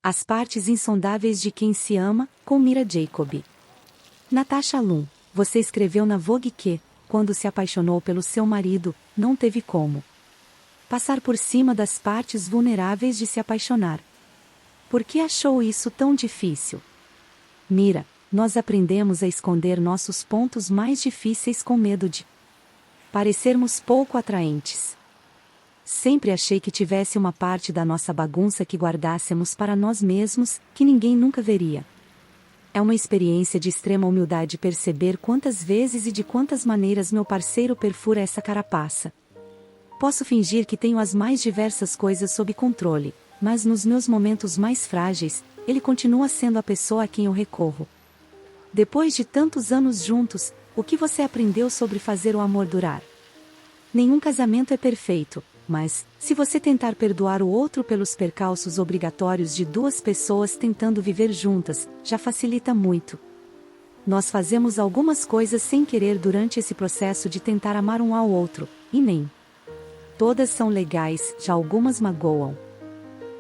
As partes insondáveis de quem se ama, com Mira Jacobi. Natasha Lum, você escreveu na Vogue que, quando se apaixonou pelo seu marido, não teve como passar por cima das partes vulneráveis de se apaixonar. Por que achou isso tão difícil? Mira, nós aprendemos a esconder nossos pontos mais difíceis com medo de parecermos pouco atraentes. Sempre achei que tivesse uma parte da nossa bagunça que guardássemos para nós mesmos, que ninguém nunca veria. É uma experiência de extrema humildade perceber quantas vezes e de quantas maneiras meu parceiro perfura essa carapaça. Posso fingir que tenho as mais diversas coisas sob controle, mas nos meus momentos mais frágeis, ele continua sendo a pessoa a quem eu recorro. Depois de tantos anos juntos, o que você aprendeu sobre fazer o amor durar? Nenhum casamento é perfeito, mas, se você tentar perdoar o outro pelos percalços obrigatórios de duas pessoas tentando viver juntas, já facilita muito. Nós fazemos algumas coisas sem querer durante esse processo de tentar amar um ao outro, e nem todas são legais, já algumas magoam.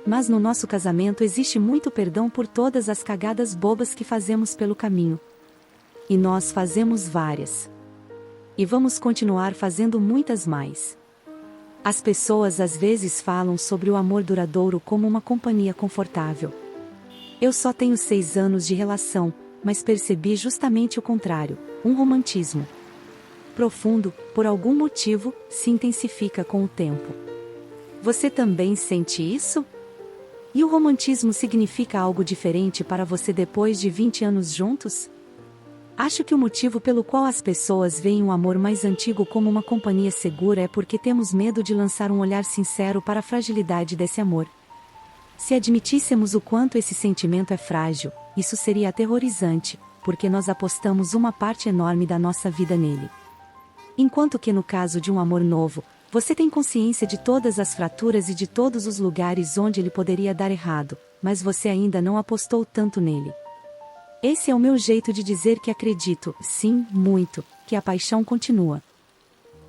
Mas no nosso casamento existe muito perdão por todas as cagadas bobas que fazemos pelo caminho. E nós fazemos várias. E vamos continuar fazendo muitas mais. As pessoas às vezes falam sobre o amor duradouro como uma companhia confortável. Eu só tenho 6 anos de relação, mas percebi justamente o contrário, um romantismo profundo, por algum motivo, se intensifica com o tempo. Você também sente isso? E o romantismo significa algo diferente para você depois de 20 anos juntos? Acho que o motivo pelo qual as pessoas veem um amor mais antigo como uma companhia segura é porque temos medo de lançar um olhar sincero para a fragilidade desse amor. Se admitíssemos o quanto esse sentimento é frágil, isso seria aterrorizante, porque nós apostamos uma parte enorme da nossa vida nele. Enquanto que no caso de um amor novo, você tem consciência de todas as fraturas e de todos os lugares onde ele poderia dar errado, mas você ainda não apostou tanto nele. Esse é o meu jeito de dizer que acredito, sim, muito, que a paixão continua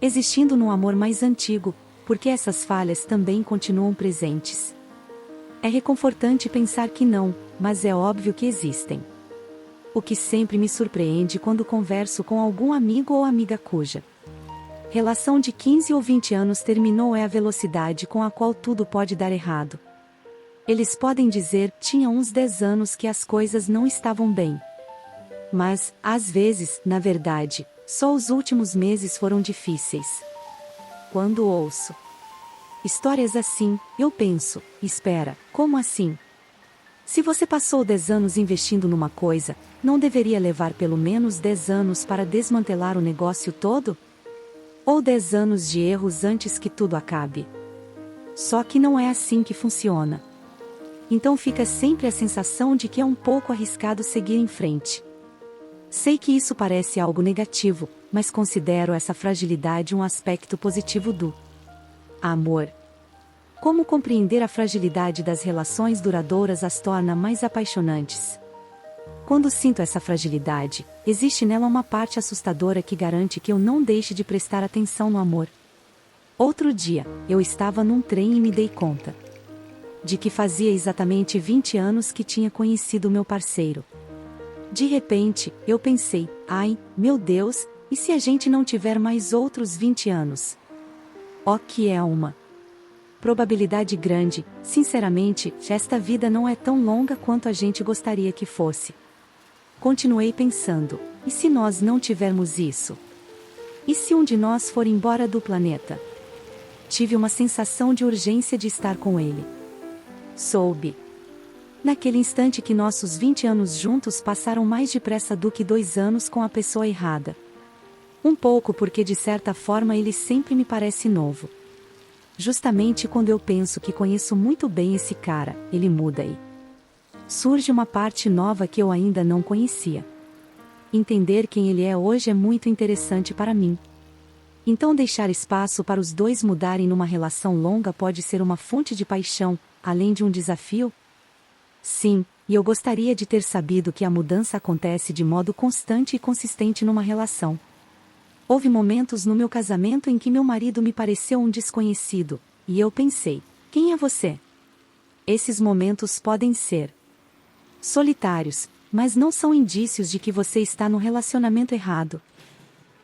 existindo no amor mais antigo, porque essas falhas também continuam presentes. É reconfortante pensar que não, mas é óbvio que existem. O que sempre me surpreende quando converso com algum amigo ou amiga cuja relação de 15 ou 20 anos terminou é a velocidade com a qual tudo pode dar errado. Eles podem dizer, tinha uns 10 anos que as coisas não estavam bem. Mas, às vezes, na verdade, só os últimos meses foram difíceis. Quando ouço histórias assim, eu penso, espera, como assim? Se você passou 10 anos investindo numa coisa, não deveria levar pelo menos 10 anos para desmantelar o negócio todo? Ou 10 anos de erros antes que tudo acabe? Só que não é assim que funciona. Então fica sempre a sensação de que é um pouco arriscado seguir em frente. Sei que isso parece algo negativo, mas considero essa fragilidade um aspecto positivo do amor. Como compreender a fragilidade das relações duradouras as torna mais apaixonantes? Quando sinto essa fragilidade, existe nela uma parte assustadora que garante que eu não deixe de prestar atenção no amor. Outro dia, eu estava num trem e me dei conta de que fazia exatamente 20 anos que tinha conhecido meu parceiro. De repente, eu pensei, ai, meu Deus, e se a gente não tiver mais outros 20 anos? Oh, que é uma probabilidade grande, sinceramente, esta vida não é tão longa quanto a gente gostaria que fosse. Continuei pensando, e se nós não tivermos isso? E se um de nós for embora do planeta? Tive uma sensação de urgência de estar com ele. Soube naquele instante que nossos 20 anos juntos passaram mais depressa do que 2 anos com a pessoa errada. Um pouco porque de certa forma ele sempre me parece novo. Justamente quando eu penso que conheço muito bem esse cara, ele muda e surge uma parte nova que eu ainda não conhecia. Entender quem ele é hoje é muito interessante para mim. Então deixar espaço para os dois mudarem numa relação longa pode ser uma fonte de paixão, além de um desafio? Sim, e eu gostaria de ter sabido que a mudança acontece de modo constante e consistente numa relação. Houve momentos no meu casamento em que meu marido me pareceu um desconhecido, e eu pensei, quem é você? Esses momentos podem ser solitários, mas não são indícios de que você está no relacionamento errado.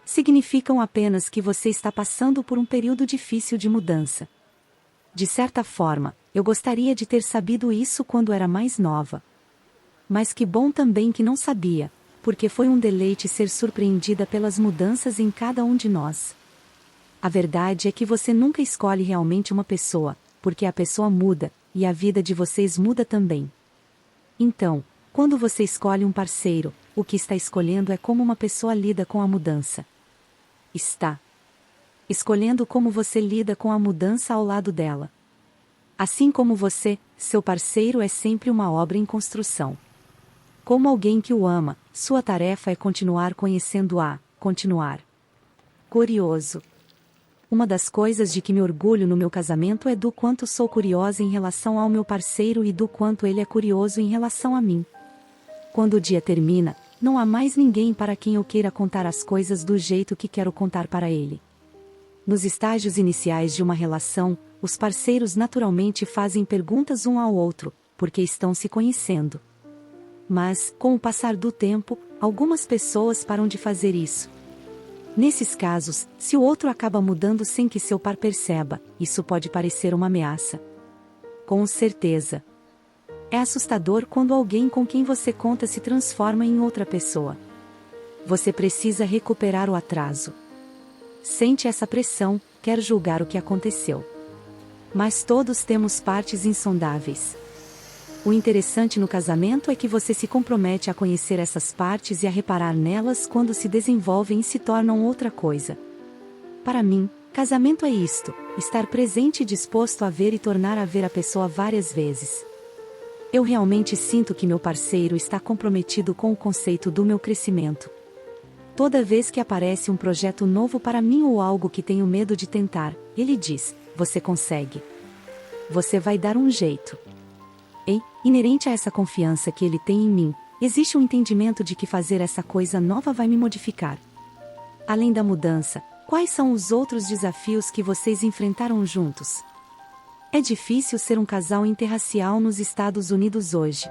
Significam apenas que você está passando por um período difícil de mudança. De certa forma, eu gostaria de ter sabido isso quando era mais nova. Mas que bom também que não sabia, porque foi um deleite ser surpreendida pelas mudanças em cada um de nós. A verdade é que você nunca escolhe realmente uma pessoa, porque a pessoa muda, e a vida de vocês muda também. Então, quando você escolhe um parceiro, o que está escolhendo é como uma pessoa lida com a mudança. Está escolhendo como você lida com a mudança ao lado dela. Assim como você, seu parceiro é sempre uma obra em construção. Como alguém que o ama, sua tarefa é continuar conhecendo-a, continuar. Curioso. Uma das coisas de que me orgulho no meu casamento é do quanto sou curiosa em relação ao meu parceiro e do quanto ele é curioso em relação a mim. Quando o dia termina, não há mais ninguém para quem eu queira contar as coisas do jeito que quero contar para ele. Nos estágios iniciais de uma relação, os parceiros naturalmente fazem perguntas um ao outro, porque estão se conhecendo. Mas, com o passar do tempo, algumas pessoas param de fazer isso. Nesses casos, se o outro acaba mudando sem que seu par perceba, isso pode parecer uma ameaça. Com certeza. É assustador quando alguém com quem você conta se transforma em outra pessoa. Você precisa recuperar o atraso. Sente essa pressão, quer julgar o que aconteceu. Mas todos temos partes insondáveis. O interessante no casamento é que você se compromete a conhecer essas partes e a reparar nelas quando se desenvolvem e se tornam outra coisa. Para mim, casamento é isto: estar presente e disposto a ver e tornar a ver a pessoa várias vezes. Eu realmente sinto que meu parceiro está comprometido com o conceito do meu crescimento. Toda vez que aparece um projeto novo para mim ou algo que tenho medo de tentar, ele diz: você consegue. Você vai dar um jeito. E, inerente a essa confiança que ele tem em mim, existe um entendimento de que fazer essa coisa nova vai me modificar. Além da mudança, quais são os outros desafios que vocês enfrentaram juntos? É difícil ser um casal interracial nos Estados Unidos hoje.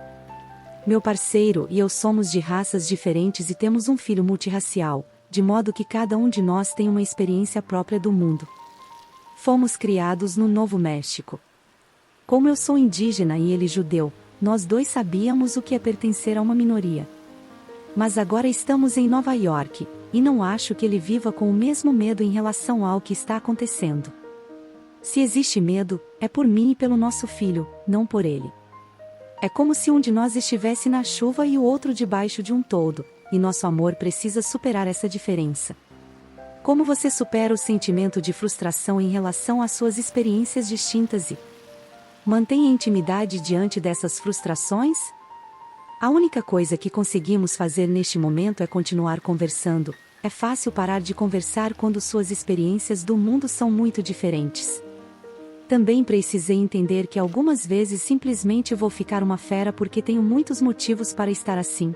Meu parceiro e eu somos de raças diferentes e temos um filho multirracial, de modo que cada um de nós tem uma experiência própria do mundo. Fomos criados no Novo México. Como eu sou indígena e ele judeu, nós dois sabíamos o que é pertencer a uma minoria. Mas agora estamos em Nova York, e não acho que ele viva com o mesmo medo em relação ao que está acontecendo. Se existe medo, é por mim e pelo nosso filho, não por ele. É como se um de nós estivesse na chuva e o outro debaixo de um toldo, e nosso amor precisa superar essa diferença. Como você supera o sentimento de frustração em relação às suas experiências distintas e mantém a intimidade diante dessas frustrações? A única coisa que conseguimos fazer neste momento é continuar conversando. É fácil parar de conversar quando suas experiências do mundo são muito diferentes. Também precisei entender que algumas vezes simplesmente vou ficar uma fera porque tenho muitos motivos para estar assim.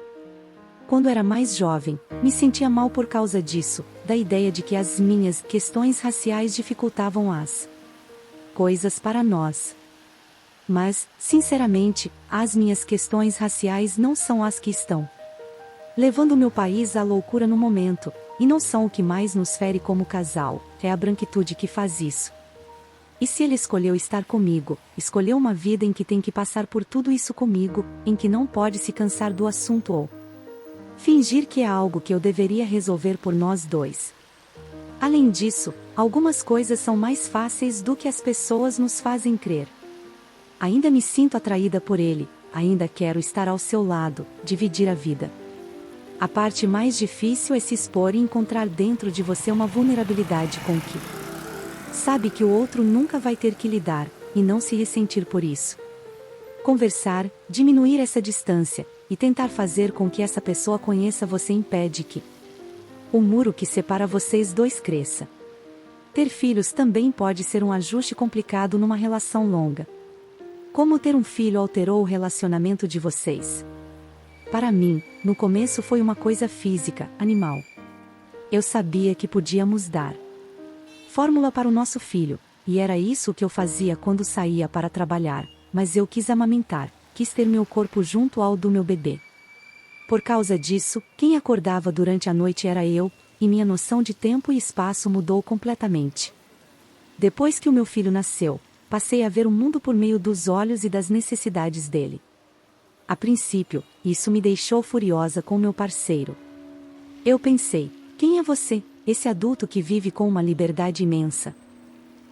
Quando era mais jovem, me sentia mal por causa disso, da ideia de que as minhas questões raciais dificultavam as coisas para nós. Mas, sinceramente, as minhas questões raciais não são as que estão levando meu país à loucura no momento, e não são o que mais nos fere como casal, é a branquitude que faz isso. E se ele escolheu estar comigo, escolheu uma vida em que tem que passar por tudo isso comigo, em que não pode se cansar do assunto ou fingir que é algo que eu deveria resolver por nós dois. Além disso, algumas coisas são mais fáceis do que as pessoas nos fazem crer. Ainda me sinto atraída por ele, ainda quero estar ao seu lado, dividir a vida. A parte mais difícil é se expor e encontrar dentro de você uma vulnerabilidade com que sabe que o outro nunca vai ter que lidar, e não se ressentir por isso. Conversar, diminuir essa distância, e tentar fazer com que essa pessoa conheça você impede que o muro que separa vocês dois cresça. Ter filhos também pode ser um ajuste complicado numa relação longa. Como ter um filho alterou o relacionamento de vocês? Para mim, no começo foi uma coisa física, animal. Eu sabia que podíamos dar fórmula para o nosso filho, e era isso que eu fazia quando saía para trabalhar. mas eu quis amamentar, quis ter meu corpo junto ao do meu bebê. Por causa disso, quem acordava durante a noite era eu, e minha noção de tempo e espaço mudou completamente. Depois que o meu filho nasceu, passei a ver o mundo por meio dos olhos e das necessidades dele. A princípio, isso me deixou furiosa com meu parceiro. Eu pensei, quem é você, esse adulto que vive com uma liberdade imensa?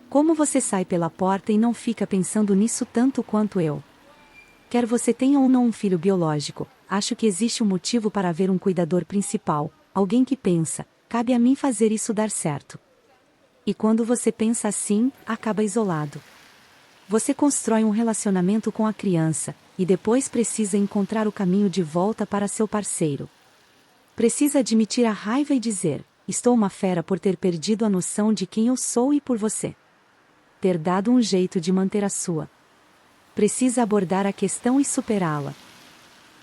Como você sai pela porta e não fica pensando nisso tanto quanto eu? Quer você tenha ou não um filho biológico, acho que existe um motivo para haver um cuidador principal, alguém que pensa, cabe a mim fazer isso dar certo. E quando você pensa assim, acaba isolado. Você constrói um relacionamento com a criança, e depois precisa encontrar o caminho de volta para seu parceiro. Precisa admitir a raiva e dizer, estou uma fera por ter perdido a noção de quem eu sou e por você ter dado um jeito de manter a sua. Precisa abordar a questão e superá-la.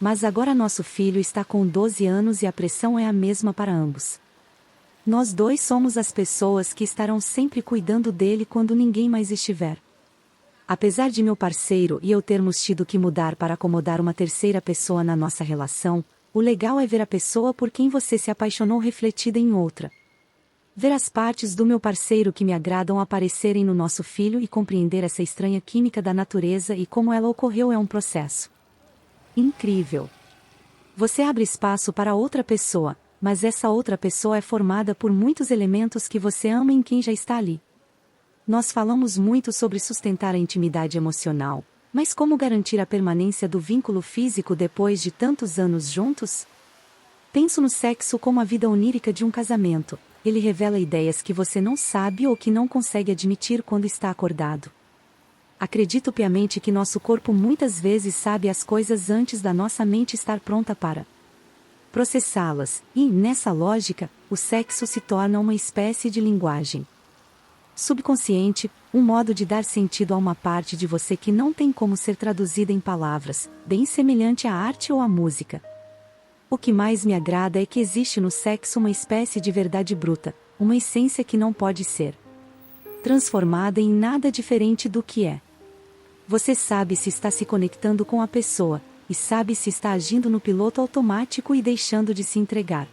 Mas agora nosso filho está com 12 anos e a pressão é a mesma para ambos. Nós dois somos as pessoas que estarão sempre cuidando dele quando ninguém mais estiver. Apesar de meu parceiro e eu termos tido que mudar para acomodar uma terceira pessoa na nossa relação, o legal é ver a pessoa por quem você se apaixonou refletida em outra. Ver as partes do meu parceiro que me agradam aparecerem no nosso filho e compreender essa estranha química da natureza e como ela ocorreu é um processo incrível. Você abre espaço para outra pessoa, mas essa outra pessoa é formada por muitos elementos que você ama em quem já está ali. Nós falamos muito sobre sustentar a intimidade emocional, mas como garantir a permanência do vínculo físico depois de tantos anos juntos? Penso no sexo como a vida onírica de um casamento. Ele revela ideias que você não sabe ou que não consegue admitir quando está acordado. Acredito piamente que nosso corpo muitas vezes sabe as coisas antes da nossa mente estar pronta para processá-las, e, nessa lógica, o sexo se torna uma espécie de linguagem subconsciente, um modo de dar sentido a uma parte de você que não tem como ser traduzida em palavras, bem semelhante à arte ou à música. O que mais me agrada é que existe no sexo uma espécie de verdade bruta, uma essência que não pode ser transformada em nada diferente do que é. Você sabe se está se conectando com a pessoa, e sabe se está agindo no piloto automático e deixando de se entregar.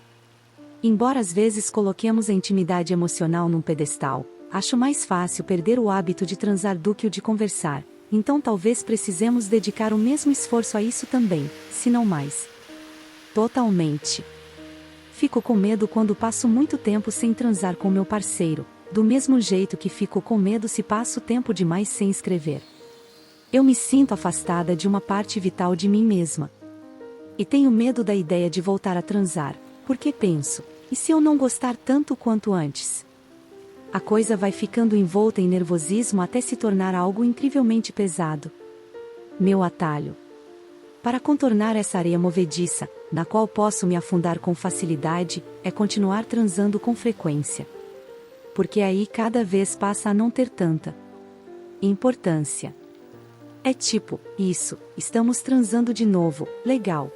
Embora às vezes coloquemos a intimidade emocional num pedestal, acho mais fácil perder o hábito de transar do que o de conversar, então talvez precisemos dedicar o mesmo esforço a isso também, se não mais. Totalmente. Fico com medo quando passo muito tempo sem transar com meu parceiro, do mesmo jeito que fico com medo se passo tempo demais sem escrever. Eu me sinto afastada de uma parte vital de mim mesma. E tenho medo da ideia de voltar a transar, porque penso, e se eu não gostar tanto quanto antes? A coisa vai ficando envolta em nervosismo até se tornar algo incrivelmente pesado. Meu atalho para contornar essa areia movediça, na qual posso me afundar com facilidade, é continuar transando com frequência. Porque aí cada vez passa a não ter tanta importância. É tipo, isso, estamos transando de novo, legal.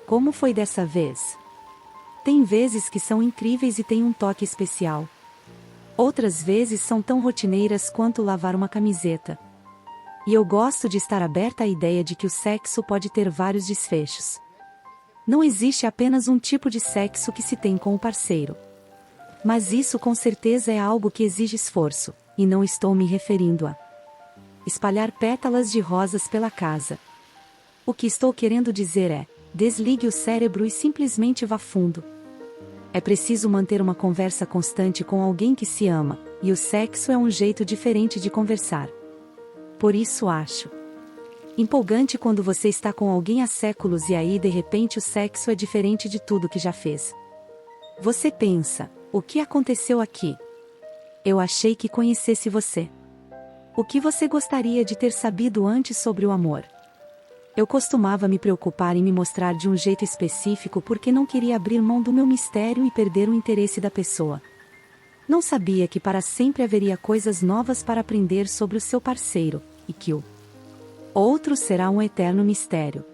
Como foi dessa vez? Tem vezes que são incríveis e têm um toque especial. Outras vezes são tão rotineiras quanto lavar uma camiseta. E eu gosto de estar aberta à ideia de que o sexo pode ter vários desfechos. Não existe apenas um tipo de sexo que se tem com o parceiro. Mas isso com certeza é algo que exige esforço, e não estou me referindo a espalhar pétalas de rosas pela casa. O que estou querendo dizer é, desligue o cérebro e simplesmente vá fundo. É preciso manter uma conversa constante com alguém que se ama, e o sexo é um jeito diferente de conversar. Por isso acho empolgante quando você está com alguém há séculos e aí de repente o sexo é diferente de tudo que já fez. Você pensa, o que aconteceu aqui? Eu achei que conhecesse você. O que você gostaria de ter sabido antes sobre o amor? Eu costumava me preocupar em me mostrar de um jeito específico porque não queria abrir mão do meu mistério e perder o interesse da pessoa. Não sabia que para sempre haveria coisas novas para aprender sobre o seu parceiro, e que o outro será um eterno mistério.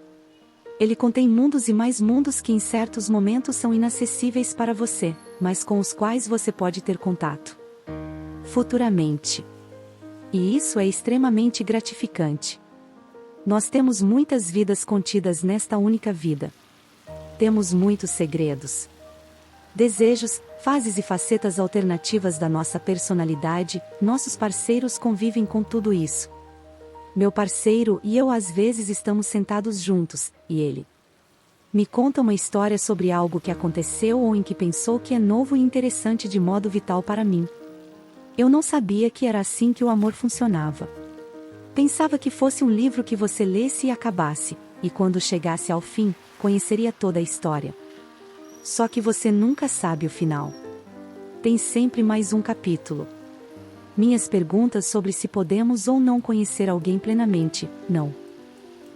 Ele contém mundos e mais mundos que em certos momentos são inacessíveis para você, mas com os quais você pode ter contato futuramente. E isso é extremamente gratificante. Nós temos muitas vidas contidas nesta única vida. Temos muitos segredos, desejos, fases e facetas alternativas da nossa personalidade. Nossos parceiros convivem com tudo isso. Meu parceiro e eu às vezes estamos sentados juntos, e ele me conta uma história sobre algo que aconteceu ou em que pensou que é novo e interessante de modo vital para mim. Eu não sabia que era assim que o amor funcionava. Pensava que fosse um livro que você lesse e acabasse, e quando chegasse ao fim, conheceria toda a história. Só que você nunca sabe o final. Tem sempre mais um capítulo. Minhas perguntas sobre se podemos ou não conhecer alguém plenamente: não.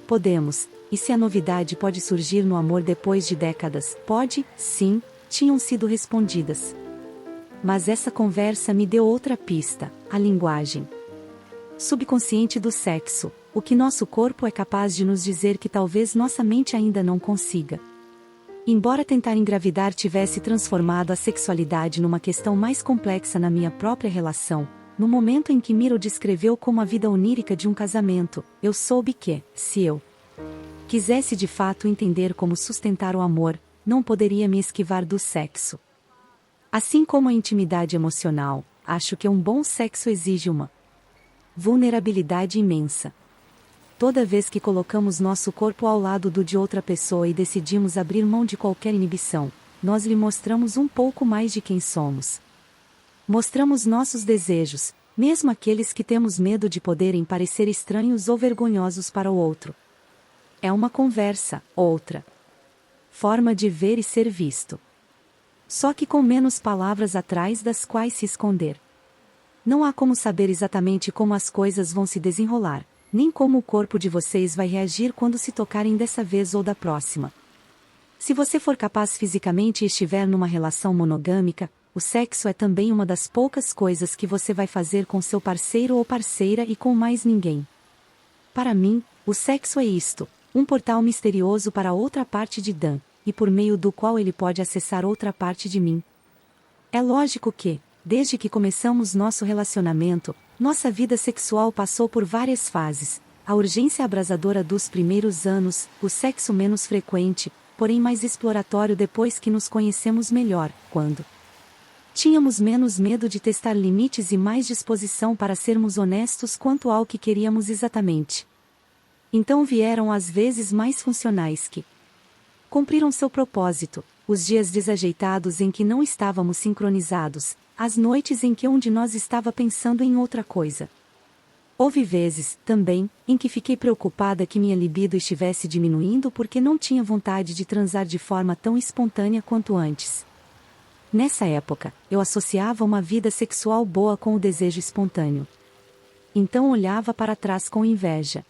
Podemos, e se a novidade pode surgir no amor depois de décadas? Pode, sim, tinham sido respondidas. Mas essa conversa me deu outra pista: a linguagem subconsciente do sexo, o que nosso corpo é capaz de nos dizer que talvez nossa mente ainda não consiga. Embora tentar engravidar tivesse transformado a sexualidade numa questão mais complexa na minha própria relação, no momento em que Miro descreveu como a vida onírica de um casamento, eu soube que, se eu quisesse de fato entender como sustentar o amor, não poderia me esquivar do sexo. Assim como a intimidade emocional, acho que um bom sexo exige uma vulnerabilidade imensa. Toda vez que colocamos nosso corpo ao lado do de outra pessoa e decidimos abrir mão de qualquer inibição, nós lhe mostramos um pouco mais de quem somos. Mostramos nossos desejos, mesmo aqueles que temos medo de poderem parecer estranhos ou vergonhosos para o outro. É uma conversa, outra forma de ver e ser visto. Só que com menos palavras atrás das quais se esconder. Não há como saber exatamente como as coisas vão se desenrolar, nem como o corpo de vocês vai reagir quando se tocarem dessa vez ou da próxima. Se você for capaz fisicamente e estiver numa relação monogâmica, o sexo é também uma das poucas coisas que você vai fazer com seu parceiro ou parceira e com mais ninguém. Para mim, o sexo é isto, um portal misterioso para outra parte de Dan, e por meio do qual ele pode acessar outra parte de mim. É lógico que, desde que começamos nosso relacionamento, nossa vida sexual passou por várias fases: a urgência abrasadora dos primeiros anos, o sexo menos frequente, porém mais exploratório depois que nos conhecemos melhor, quando tínhamos menos medo de testar limites e mais disposição para sermos honestos quanto ao que queríamos exatamente. Então vieram as vezes mais funcionais que cumpriram seu propósito, os dias desajeitados em que não estávamos sincronizados, as noites em que um de nós estava pensando em outra coisa. Houve vezes, também, em que fiquei preocupada que minha libido estivesse diminuindo porque não tinha vontade de transar de forma tão espontânea quanto antes. Nessa época, eu associava uma vida sexual boa com o desejo espontâneo. Então olhava para trás com inveja.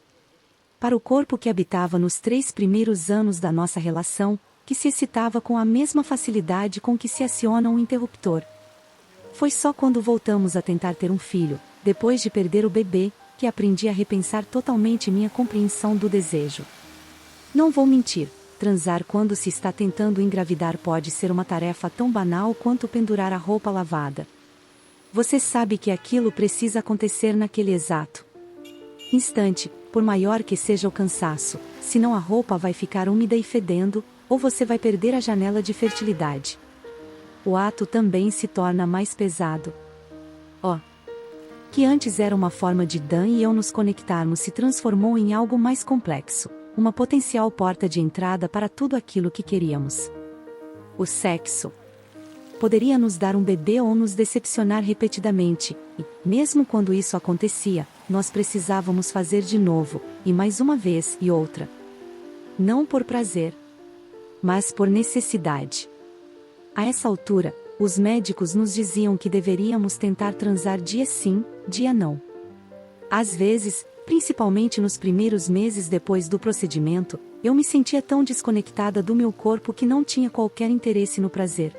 Para o corpo que habitava nos 3 primeiros anos da nossa relação, que se excitava com a mesma facilidade com que se aciona um interruptor. Foi só quando voltamos a tentar ter um filho, depois de perder o bebê, que aprendi a repensar totalmente minha compreensão do desejo. Não vou mentir, transar quando se está tentando engravidar pode ser uma tarefa tão banal quanto pendurar a roupa lavada. Você sabe que aquilo precisa acontecer naquele exato instante, por maior que seja o cansaço, senão a roupa vai ficar úmida e fedendo, ou você vai perder a janela de fertilidade. O ato também se torna mais pesado. Que antes era uma forma de Dan e eu nos conectarmos se transformou em algo mais complexo, uma potencial porta de entrada para tudo aquilo que queríamos. O sexo poderia nos dar um bebê ou nos decepcionar repetidamente, e, mesmo quando isso acontecia, nós precisávamos fazer de novo, e mais uma vez e outra. Não por prazer, mas por necessidade. A essa altura, os médicos nos diziam que deveríamos tentar transar dia sim, dia não. Às vezes, principalmente nos primeiros meses depois do procedimento, eu me sentia tão desconectada do meu corpo que não tinha qualquer interesse no prazer.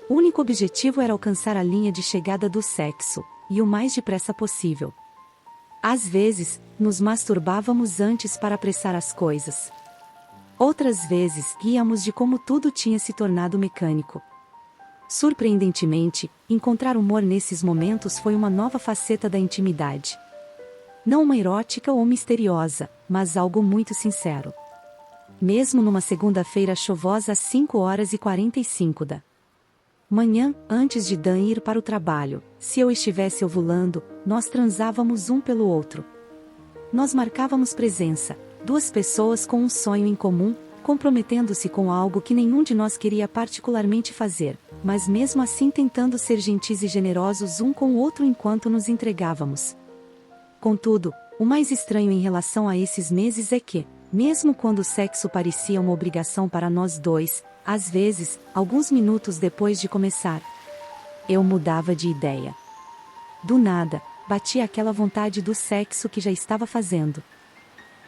O único objetivo era alcançar a linha de chegada do sexo, e o mais depressa possível. Às vezes, nos masturbávamos antes para apressar as coisas. Outras vezes, ríamos de como tudo tinha se tornado mecânico. Surpreendentemente, encontrar humor nesses momentos foi uma nova faceta da intimidade. Não uma erótica ou misteriosa, mas algo muito sincero. Mesmo numa segunda-feira chuvosa às 5h45 da manhã, antes de Dan ir para o trabalho, se eu estivesse ovulando, nós transávamos um pelo outro. Nós marcávamos presença, duas pessoas com um sonho em comum, comprometendo-se com algo que nenhum de nós queria particularmente fazer, mas mesmo assim tentando ser gentis e generosos um com o outro enquanto nos entregávamos. Contudo, o mais estranho em relação a esses meses é que, mesmo quando o sexo parecia uma obrigação para nós dois, às vezes, alguns minutos depois de começar, eu mudava de ideia. Do nada, batia aquela vontade do sexo que já estava fazendo.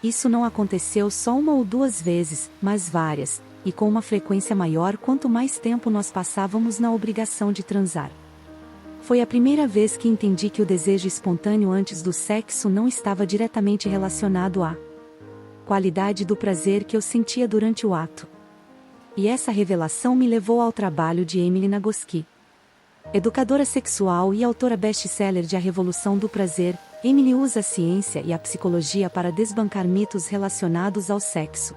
Isso não aconteceu só uma ou duas vezes, mas várias, e com uma frequência maior quanto mais tempo nós passávamos na obrigação de transar. Foi a primeira vez que entendi que o desejo espontâneo antes do sexo não estava diretamente relacionado à qualidade do prazer que eu sentia durante o ato. E essa revelação me levou ao trabalho de Emily Nagoski. Educadora sexual e autora best-seller de A Revolução do Prazer, Emily usa a ciência e a psicologia para desbancar mitos relacionados ao sexo.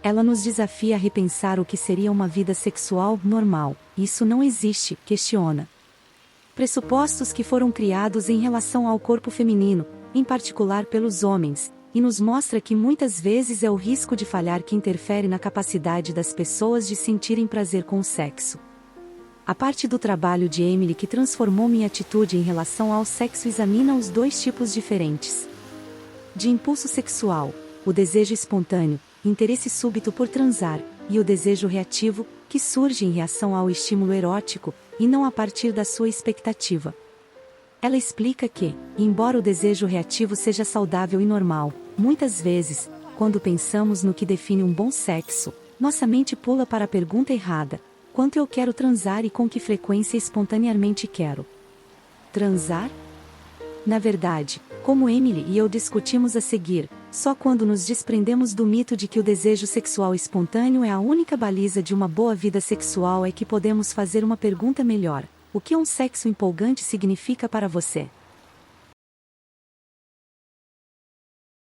Ela nos desafia a repensar o que seria uma vida sexual normal. Isso não existe, questiona. Pressupostos que foram criados em relação ao corpo feminino, em particular pelos homens, e nos mostra que muitas vezes é o risco de falhar que interfere na capacidade das pessoas de sentirem prazer com o sexo. A parte do trabalho de Emily que transformou minha atitude em relação ao sexo examina os dois tipos diferentes de impulso sexual: o desejo espontâneo, interesse súbito por transar, e o desejo reativo, que surge em reação ao estímulo erótico, e não a partir da sua expectativa. Ela explica que, embora o desejo reativo seja saudável e normal, muitas vezes, quando pensamos no que define um bom sexo, nossa mente pula para a pergunta errada: quanto eu quero transar e com que frequência espontaneamente quero transar? Na verdade, como Emily e eu discutimos a seguir, só quando nos desprendemos do mito de que o desejo sexual espontâneo é a única baliza de uma boa vida sexual é que podemos fazer uma pergunta melhor: o que um sexo empolgante significa para você?